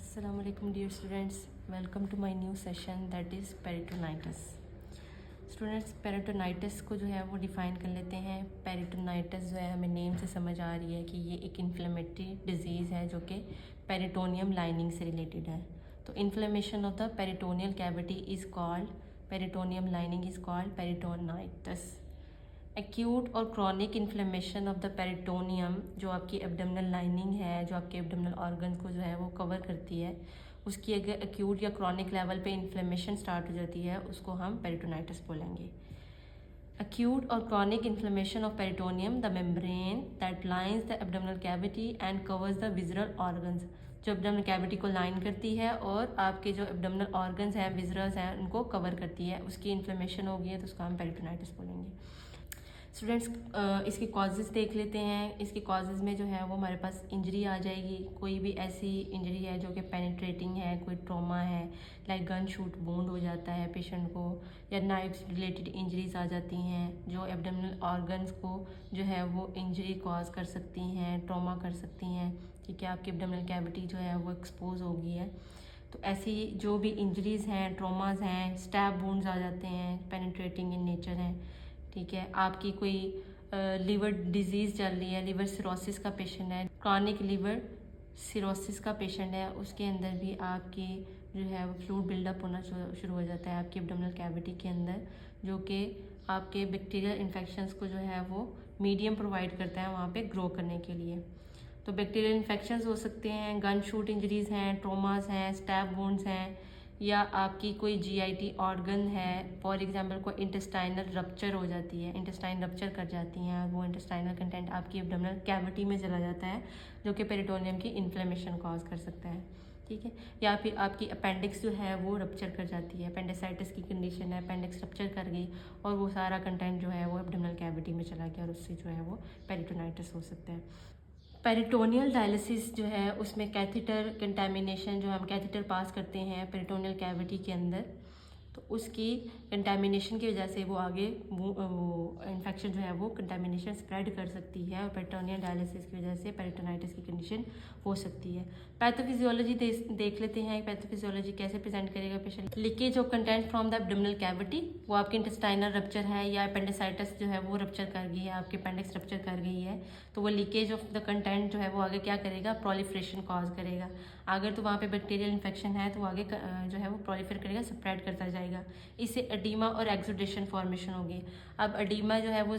Assalamu alaikum dear students, welcome to my new session that is peritonitis. Students peritonitis को जो है वो define कर लेते हैं। पेरिटोनाइटिस जो है हमें नेम से समझ आ रही है कि ये एक इन्फ्लेमेटरी डिजीज़ है जो कि पेरिटोनियम लाइनिंग से रिलेटेड है। तो inflammation of the peritoneal cavity is called peritoneum lining is called peritonitis. Acute और chronic inflammation of the peritoneum जो आपकी एब्डोमिनल लाइनिंग है, जो आपके एब्डोमिनल ऑर्गन्स को जो है वो कवर करती है, उसकी अगर एक्यूट या क्रॉनिक लेवल पे इन्फ्लेमेशन स्टार्ट हो जाती है उसको हम पेरिटोनाइटिस बोलेंगे। Acute or chronic inflammation of peritoneum, the membrane that lines the abdominal cavity and covers the visceral organs, जो abdominal cavity को लाइन करती है और आपके जो abdominal organs हैं, viscerals हैं, उनको कवर करती है, उसकी इन्फ्लेमेशन होगी है तो उसको हम पेरिटोनाइटिस बोलेंगे। स्टूडेंट्स इसके कॉजेज़ देख लेते हैं। इसके कॉजेज़ में जो है वो हमारे पास इंजरी आ जाएगी। कोई भी ऐसी इंजरी है जो कि पेनिट्रेटिंग है, कोई ट्रॉमा है, लाइक गन शूट वुंड हो जाता है पेशेंट को, या नाइफ्स रिलेटेड इंजरीज आ जाती हैं जो एब्डोमिनल ऑर्गन्स को जो है वो इंजरी कॉज कर सकती हैं, ट्रॉमा कर सकती हैं। ठीक है, आपकी एब्डोमिनल कैविटी जो है वो एक्सपोज हो गई है। तो ऐसी जो भी इंजरीज़ हैं, ट्रॉमाज हैं, स्टैब वुंड्स आ जाते हैं, पेनिट्रेटिंग इन नेचर हैं। ठीक है, आपकी कोई लीवर डिजीज़ चल रही है, लिवर सिरोसिस का पेशेंट है, क्रॉनिक लिवर सिरोसिस का पेशेंट है, उसके अंदर भी आपकी जो है वो फ्लूइड बिल्डअप होना शुरू हो जाता है आपकी एब्डोमिनल कैविटी के अंदर, जो कि आपके बैक्टीरियल इन्फेक्शंस को जो है वो मीडियम प्रोवाइड करता है वहाँ पे ग्रो करने के लिए। तो बैक्टीरियल इन्फेक्शंस हो सकते हैं, गन शूट इंजरीज़ हैं, ट्रोमास हैं, स्टैब वुंड्स हैं, या आपकी कोई जीआईटी ऑर्गन है, फॉर एग्जांपल कोई इंटेस्टाइनल रप्चर हो जाती है, इंटेस्टाइन रप्चर कर जाती हैं और वो इंटेस्टाइनल कंटेंट आपकी एब्डोमिनल कैविटी में चला जाता है जो कि पेरिटोनियम की इन्फ्लेमेशन कॉज कर सकता है। ठीक है, या फिर आपकी अपेंडिक्स जो है वो रप्चर कर जाती है, अपेंडिसाइटिस की कंडीशन है, अपेंडिक्स रप्चर कर गई और वो सारा कंटेंट जो है वो एब्डोमिनल कैविटी में चला गया और उससे जो है वो पेरिटोनाइटिस हो सकता है। पेरिटोनियल डायलिसिस जो है उसमें कैथेटर कंटामिनेशन, जो हम कैथेटर पास करते हैं पेरिटोनियल कैविटी के अंदर, तो उसकी कंटामिनेशन की वजह से वो आगे वो इन्फेक्शन जो है वो कंटामिनेशन स्प्रेड कर सकती है और पेरिटोनियल डायलिसिस की वजह से पेरिटोनाइटिस की कंडीशन हो सकती है। पैथोफिजियोलॉजी देख लेते हैं। पैथोफिजियोलॉजी कैसे प्रेजेंट करेगा patient. Leakage of content from the abdominal cavity, वो आपकी इंटेस्टाइनल रप्चर है या अपेंडिसाइटिस जो है वो रप्चर कर गई है, आपके अपेंडिक्स रप्चर कर गई है, तो वो लीकेज ऑफ द कंटेंट जो है वो आगे क्या करेगा, प्रोलिफरेशन कॉज करेगा। अगर तो वहाँ पे बैक्टीरियल इन्फेक्शन है तो आगे जो है वो प्रोलिफर करेगा, स्प्रेड करता जाएगा। इससे एडीमा और एक्सुडेशन फॉर्मेशन होगी। अब एडीमा जो है वो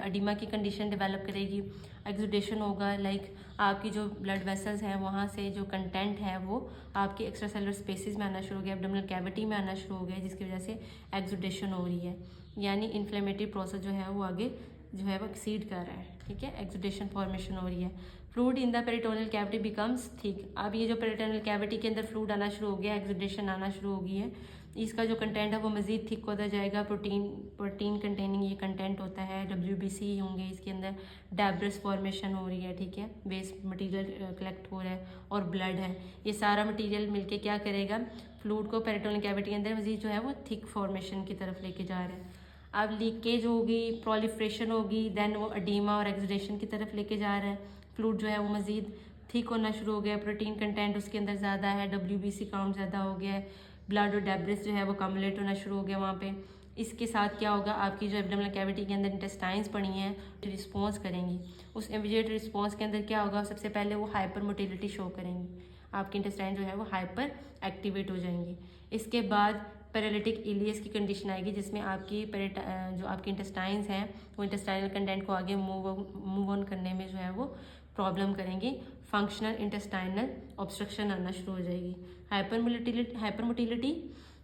एडीमा की कंडीशन डेवलप करेगी, एक्सुडेशन होगा, लाइक आपकी जो ब्लड वेसल्स हैं वहाँ से जो कंटेंट है वो आपके एक्स्ट्रा सेलुलर स्पेसिस में आना शुरू हो गया, एब्डोमिनल कैविटी में आना शुरू हो गया, जिसकी वजह से एक्सुडेशन हो रही है, यानी इन्फ्लेमेटरी प्रोसेस जो है वो आगे जो है वो एक्सीड कर रहा है। ठीक है, एक्सुडेशन फॉर्मेशन हो रही है। Fluid in the peritoneal cavity becomes thick. अब ये जो पेरिटोनियल कैविटी के अंदर फ्लूइड आना शुरू हो गया, एक्सुडेशन आना शुरू हो गई है, इसका जो कंटेंट है वो मज़ीद थिक होता जाएगा। प्रोटीन कंटेनिंग ये कंटेंट होता है, WBC होंगे इसके अंदर, डेब्रिस फॉर्मेशन हो रही है। ठीक है, वेस्ट मटेरियल कलेक्ट हो रहा है और ब्लड है, ये सारा मटेरियल मिलके क्या करेगा, फ्लूइड को पेरिटोनियल कैविटी के अंदर मज़ीद जो है वो थिक फॉर्मेशन की तरफ लेके जा रहा है। अब लीकेज होगी, प्रोलिफ्रेशन होगी, देन वो एडीमा और एक्सुडेशन की तरफ लेके जा रहा है। फ्लूइड जो है वो मज़ीद थिक होना शुरू हो गया, प्रोटीन कंटेंट उसके अंदर ज़्यादा है, WBC काउंट ज़्यादा हो गया है, ब्लड और डेब्रिस जो है वो कम्युलेट होना शुरू हो गया वहाँ पे। इसके साथ क्या होगा, आपकी जो एब्डोमिनल कैविटी के अंदर इंटेस्टाइन्स पड़ी हैं रिस्पॉन्स करेंगी। उस इमीडिएट रिस्पॉन्स के अंदर क्या होगा, सबसे पहले वो हाइपर मोटिलिटी शो करेंगी, आपकी इंटेस्टाइन जो है वो हाइपर एक्टिवेट हो जाएंगी। इसके बाद पैरालिटिक इलियस की कंडीशन आएगी, जिसमें आपकी जो आपकी इंटेस्टाइन्स हैं वो इंटेस्टाइनल कंटेंट को आगे मूव ऑन करने में जो है वो प्रॉब्लम करेंगी। फंक्शनल इंटेस्टाइनल ऑब्स्ट्रक्शन आना शुरू हो जाएगी, हाइपर मोटिलिटी।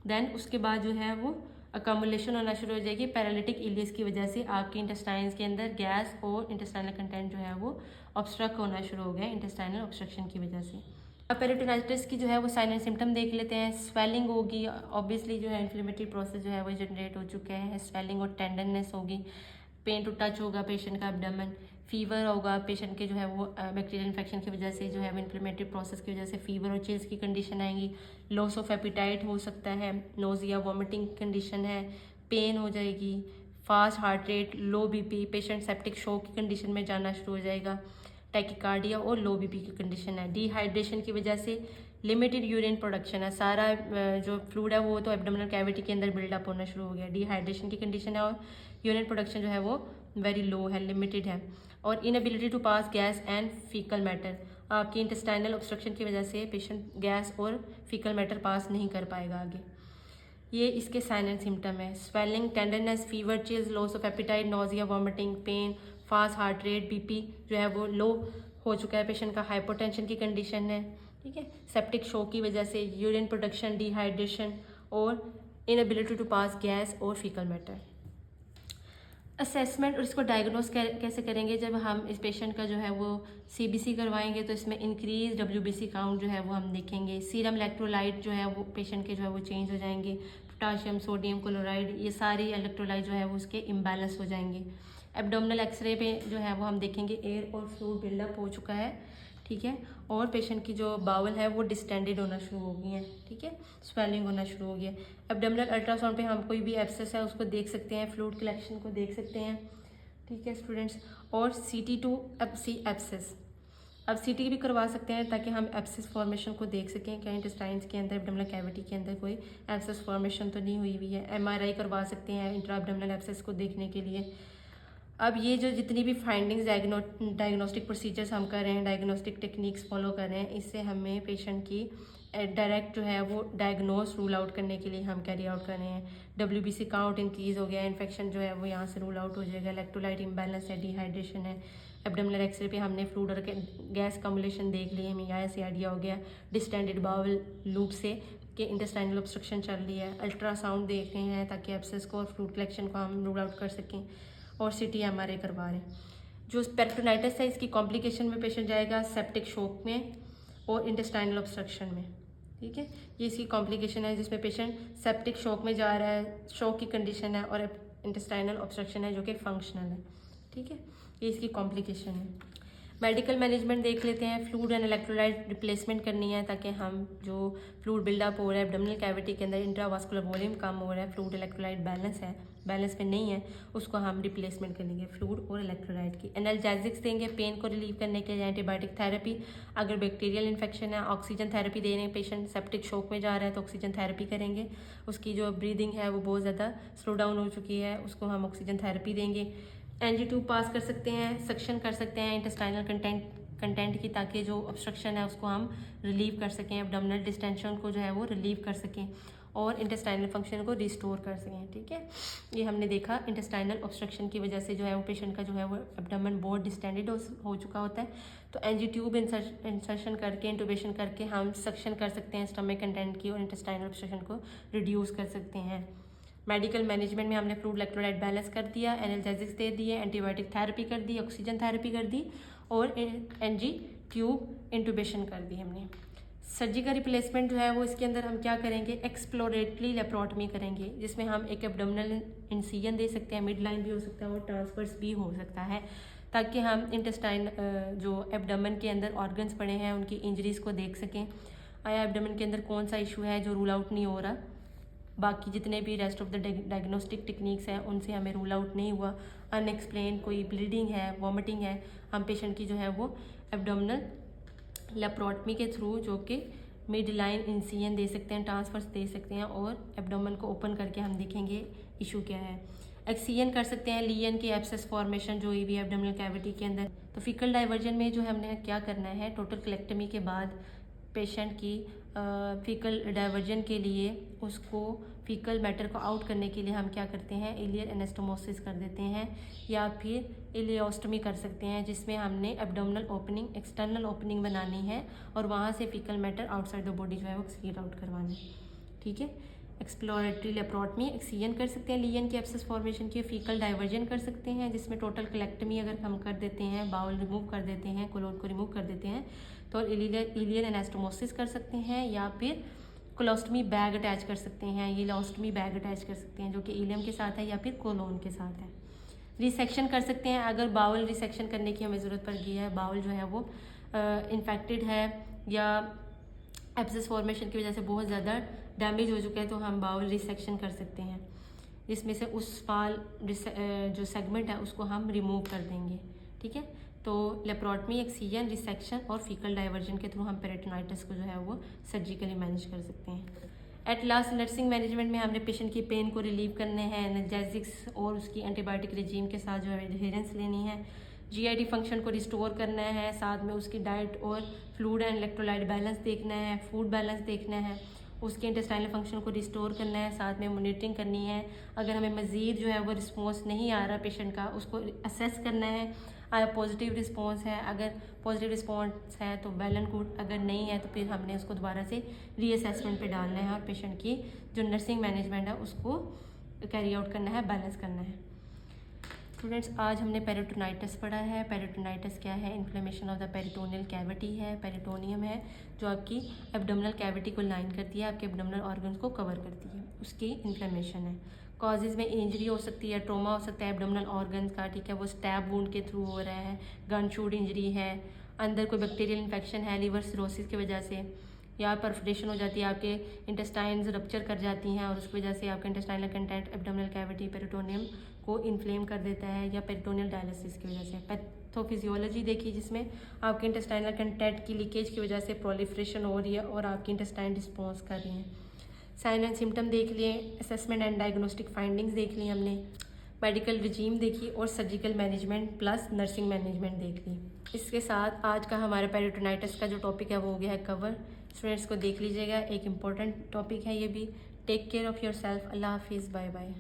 देन उसके बाद जो है वो अकोमुलेशन होना शुरू हो जाएगी पैरालिटिक इलियस की वजह से। आपके इंटेस्टाइन्स के अंदर गैस और इंटेस्टाइनल कंटेंट जो है वो ऑब्स्ट्रक्ट होना शुरू हो गया इंटेस्टाइनल ऑब्स्ट्रक्शन की वजह से। अब पेरिटोनाइटिस की जो है वो साइन एंड सिम्टम देख लेते हैं। स्वेलिंग होगी, ऑब्वियसली जो है इन्फ्लेमेटरी प्रोसेस जो है वो जनरेट हो चुका है, स्वेलिंग और टेंडरनेस होगी, पेन टू टच होगा पेशेंट का एब्डोमेन, फीवर होगा पेशेंट के जो है वो बैक्टीरियल इन्फेक्शन की वजह से जो है वो इन्फ्लेमेटरी प्रोसेस की वजह से फीवर और चिल्स की कंडीशन आएंगी, लॉस ऑफ एपिटाइट हो सकता है, नोजिया वॉमिटिंग कंडीशन है, पेन हो जाएगी, फास्ट हार्ट रेट, लो BP, पेशेंट सेप्टिक शॉक की कंडीशन में जाना शुरू हो जाएगा, टैकिकार्डिया और लो BP की कंडीशन है। डिहाइड्रेशन की वजह से लिमिटेड यूरिन प्रोडक्शन है, सारा जो फ्लूइड है वो तो एब्डोमिनल कैविटी के अंदर बिल्डअप होना शुरू हो गया। डिहाइड्रेशन की कंडीशन है और यूरिन प्रोडक्शन जो है वो वेरी लो है, लिमिटेड है। और inability to pass gas and faecal matter, आपकी इंटेस्टाइनल ऑब्स्ट्रक्शन की वजह से पेशेंट गैस और फीकल मैटर पास नहीं कर पाएगा आगे। ये इसके साइन एंड सिम्टम है। Swelling, tenderness, fever, chills, loss of appetite, nausea, vomiting, pain, fast heart rate, BP जो है वो लो हो चुका है पेशेंट का, हाइपोटेंशन की कंडीशन है, ठीक है। सेप्टिक शॉक की वजह से यूरिन प्रोडक्शन, डिहाइड्रेशन और इनएबिलिटी टू पास गैस और फीकल मैटर। असेसमेंट और इसको डायग्नोस कैसे करेंगे, जब हम इस पेशेंट का जो है वो सीबीसी करवाएंगे तो इसमें इंक्रीज डब्ल्यूबीसी काउंट जो है वो हम देखेंगे। सीरम इलेक्ट्रोलाइट जो है वो पेशेंट के जो है वो चेंज हो जाएंगे। पोटाशियम, सोडियम क्लोराइड, ये सारी इलेक्ट्रोलाइट जो है वो उसके इम्बैलेंस हो जाएंगे। एब्डोमिनल एक्सरे पे जो है वो हम देखेंगे एयर और फ्लूइड बिल्डअप हो चुका है, ठीक है। और पेशेंट की जो बावल है वो डिस्टेंडेड होना शुरू हो गई है, ठीक है, स्वेलिंग होना शुरू हो गया। एब्डोमिनल अल्ट्रासाउंड पे हम कोई भी एब्सेस है उसको देख सकते हैं, फ्लूइड कलेक्शन को देख सकते हैं, ठीक है स्टूडेंट्स। और CT2 एब्सेस, अब CT भी करवा सकते हैं ताकि हम एब्सेस फॉर्मेशन को देख सकें, क्या इंटेस्टाइन्स के अंदर, एब्डोमिनल कैविटी के अंदर कोई एब्सेस फॉर्मेशन तो नहीं हुई हुई है। MRI करवा सकते हैं इंट्रा एब्डोमिनल एब्सेस को देखने के लिए। अब ये जो जितनी भी फाइंडिंग्स डायग्नोस्टिक प्रोसीजर्स हम कर रहे हैं, डायग्नोस्टिक टेक्निक्स फॉलो कर रहे हैं, इससे हमें पेशेंट की डायरेक्ट जो है वो डायग्नोस रूल आउट करने के लिए हम कैरी आउट कर रहे हैं। WBC काउंट इंक्रीज हो गया, इन्फेक्शन जो है वो यहाँ से रूल आउट हो जाएगा। इलेक्ट्रोलाइट इम्बैलेंस है, डिहाइड्रेशन है। एब्डोमिनल एक्सरे पे हमने फ्लूइड और गैस कम्युलेशन देख ली, हमें यहाँ से आइडिया हो गया डिस्टेंडेड बाउल लूप से कि इंटेस्टाइनल ऑब्स्ट्रक्शन चल रही है। अल्ट्रासाउंड देख रहे हैं ताकि एब्सेस को और फ्लूइड कलेक्शन को हम रूल आउट कर सकें। और CT MRI करवा रहे हैं। जो पेरिटोनाइटिस है इसकी कॉम्प्लिकेशन में पेशेंट जाएगा सेप्टिक शॉक में और इंटेस्टाइनल ऑब्स्ट्रक्शन में, ठीक है। ये इसकी कॉम्प्लिकेशन है जिसमें पेशेंट सेप्टिक शॉक में जा रहा है, शॉक की कंडीशन है, और इंटेस्टाइनल ऑब्स्ट्रक्शन है जो कि फंक्शनल है, ठीक है। ये इसकी कॉम्प्लिकेशन है। मेडिकल मैनेजमेंट देख लेते हैं। फ्लूइड एंड इलेक्ट्रोलाइट रिप्लेसमेंट करनी है ताकि हम जो फ्लूइड बिल्डअप हो रहा है एब्डोमिनल कैविटी के अंदर, इंट्रावास्कुलर वॉल्यूम कम हो रहा है, फ्लूइड इलेक्ट्रोलाइट बैलेंस में नहीं है, उसको हम रिप्लेसमेंट करेंगे फ्लूइड और इलेक्ट्रोलाइट की। एनाल्जेसिक्स देंगे पेन को रिलीव करने के लिए, एंटीबायोटिक थेरेपी, अगर बैक्टीरियल इन्फेक्शन है ऑक्सीजन थेरेपी दे रहे हैं, पेशेंट सेप्टिक शॉक में जा रहा है तो ऑक्सीजन थेरेपी करेंगे। उसकी जो ब्रीदिंग है वो बहुत ज़्यादा स्लो डाउन हो चुकी है, उसको हम ऑक्सीजन थेरेपी देंगे। NG2 पास कर सकते हैं, सक्शन कर सकते हैं इंटेस्टाइनल कंटेंट की, ताकि जो ऑब्स्ट्रक्शन है उसको हम रिलीव कर सकें, एब्डोमिनल डिस्टेंशन को जो है वो रिलीव कर सकें और इंटेस्टाइनल फंक्शन को रिस्टोर कर सकें, ठीक है। ये हमने देखा इंटेस्टाइनल ऑब्स्ट्रक्शन की वजह से जो है वो पेशेंट का जो है वो एब्डोमेन बहुत डिस्टेंडेड हो चुका होता है, तो NG ट्यूब इंसर्शन करके, इंटूबेशन करके हम सक्शन कर सकते हैं स्टमक कंटेंट की और इंटेस्टाइनल ऑब्स्ट्रक्शन को रिड्यूस कर सकते हैं। मेडिकल मैनेजमेंट में हमने फ्लूइड इलेक्ट्रोलाइट बैलेंस कर दिया, एनाल्जेसिक्स दे दिए, एंटीबायोटिक थेरेपी कर दी, ऑक्सीजन थेरेपी कर दी और NG ट्यूब इंटूबेशन कर दी हमने। सर्जिकल रिप्लेसमेंट जो है वो इसके अंदर हम क्या करेंगे, एक्सप्लोरेटरी लेप्रोटमी करेंगे, जिसमें हम एक एब्डोमिनल इंसिजन दे सकते हैं, मिड लाइन भी हो सकता है और ट्रांसवर्स भी हो सकता है, ताकि हम इंटेस्टाइन जो एब्डोमेन के अंदर ऑर्गन्स पड़े हैं उनकी इंजरीज़ को देख सकें। आया एब्डोमेन के अंदर कौन सा इशू है जो रूल आउट नहीं हो रहा, बाकी जितने भी rest of the diagnostic techniques हैं उनसे हमें रूल आउट नहीं हुआ। अनएक्सप्लेन कोई ब्लीडिंग है, वॉमिटिंग है, हम पेशेंट की जो है वो एब्डोमिनल लेप्रोटमी के थ्रू जो कि मिड लाइन इंसिजन दे सकते हैं, ट्रांसफर्स दे सकते हैं और एब्डोमेन को ओपन करके हम देखेंगे इशू क्या है। एक्सीजन कर सकते हैं, लीजन की एब्सेस फॉर्मेशन जो हुई भी एब्डोमिनल कैविटी के अंदर। तो फीकल डाइवर्जन में जो हमने क्या करना है, टोटल कलेक्टमी के बाद पेशेंट की फीकल डाइवर्जन के लिए उसको फीकल मैटर को आउट करने के लिए हम क्या करते हैं, इलियर एनास्टोमोसिस कर देते हैं या फिर इलियोस्टमी कर सकते हैं, जिसमें हमने एब्डोमिनल ओपनिंग, एक्सटर्नल ओपनिंग बनानी है और वहाँ से faecal matter outside the body जो है वो एक्सक्रीट आउट करवाना है, ठीक है। एक्सप्लोरेटरी लेप्रोटमी, एक्सीजन कर सकते हैं लीजन की एब्सेस फॉर्मेशन की, फीकल डाइवर्जन कर सकते हैं जिसमें टोटल कलेक्टमी अगर हम कर देते हैं, बाउल रिमूव कर देते हैं, कोलोन को रिमूव कर देते हैं, तो इलियर एनास्टोमोसिस कर सकते हैं या फिर कोलोस्टमी बैग अटैच कर सकते हैं, ये लॉस्टमी बैग अटैच कर सकते हैं जो कि इलियम के साथ है या फिर कोलोन के साथ है। रिसेक्शन कर सकते हैं, अगर बाउल रिसेक्शन करने की हमें ज़रूरत पड़ गई है, बाउल जो है वो इन्फेक्टेड है या एब्सेस फॉर्मेशन की वजह से बहुत ज़्यादा डैमेज हो चुका है, तो हम बाउल रिसेक्शन कर सकते हैं, जिसमें से उस स्मॉल जो सेगमेंट है उसको हम रिमूव कर देंगे, ठीक है। तो लेप्रोटमी, एक्सीजन, रिसेक्शन और फीकल डाइवर्जन के थ्रू हम पेरिटोनाइटिस को जो है वो सर्जिकली मैनेज कर सकते हैं। एट लास्ट नर्सिंग मैनेजमेंट में हमने पेशेंट की पेन को रिलीव करने हैं, एनाल्जेसिक्स और उसकी एंटीबायोटिक रिजीम के साथ जो है एडहेरेंस लेनी है, जीआईडी फंक्शन को रिस्टोर करना है, साथ में उसकी डाइट और फ्लूइड एंड इलेक्ट्रोलाइट बैलेंस देखना है, फूड बैलेंस देखना है, उसके इंटेस्टाइनल फंक्शन को रिस्टोर करना है, साथ में मॉनिटरिंग करनी है। अगर हमें मज़ीद जो है वो रिस्पॉन्स नहीं आ रहा पेशेंट का, उसको असेस करना है, अगर पॉजिटिव रिस्पॉन्स है, अगर पॉजिटिव रिस्पॉन्स है तो वेल एंड गुड, अगर नहीं है तो फिर हमने उसको दोबारा से रीअसेसमेंट पे डालना है और पेशेंट की जो नर्सिंग मैनेजमेंट है उसको कैरी आउट करना है, बैलेंस करना है। स्टूडेंट्स, आज हमने पेरिटोनाइटिस पढ़ा है। पेरिटोनाइटिस क्या है? Inflammation of the peritoneal cavity है। पेरिटोनियम है जो आपकी एब्डोमिनल कैविटी को लाइन करती है, आपके एब्डोमिनल ऑर्गन्स को कवर करती है, उसकी इन्फ्लेमेशन है। कॉजेज़ में इंजरी हो सकती है, ट्रॉमा हो सकता है एब्डोमिनल ऑर्गन्स का, ठीक है, वो स्टैब वुंड के थ्रू हो रहा है, गन शूट इंजरी है, अंदर कोई बैक्टीरियल इन्फेक्शन है लिवर सिरोसिस की वजह से, या परफोरेशन हो जाती है, आपके इंटेस्टाइन्स रप्चर कर जाती हैं और उसकी वजह से आपका intestinal content abdominal cavity peritoneum को इन्फ्लेम कर देता है, या पेरिटोनियल डायलिसिस की वजह से। पैथोफिजियोलॉजी देखी जिसमें आपके इंटेस्टाइनल कंटेंट की लीकेज की वजह से प्रोलिफरेशन हो रही है और आपकी इंटेस्टाइन रिस्पॉन्स कर रही हैं। साइन एंड सिम्टम देख लिए, असेसमेंट एंड डायग्नोस्टिक फाइंडिंग्स देख ली हमने, मेडिकल रिजीम देखी और surgical management plus nursing management देख ली। इसके साथ आज का हमारा पेरिटोनाइटिस का जो टॉपिक है वो हो गया है कवर। स्टूडेंट्स को देख लीजिएगा, एक इम्पॉर्टेंट टॉपिक है ये भी। Take care of yourself. अल्लाह हाफिज़, बाय बाय।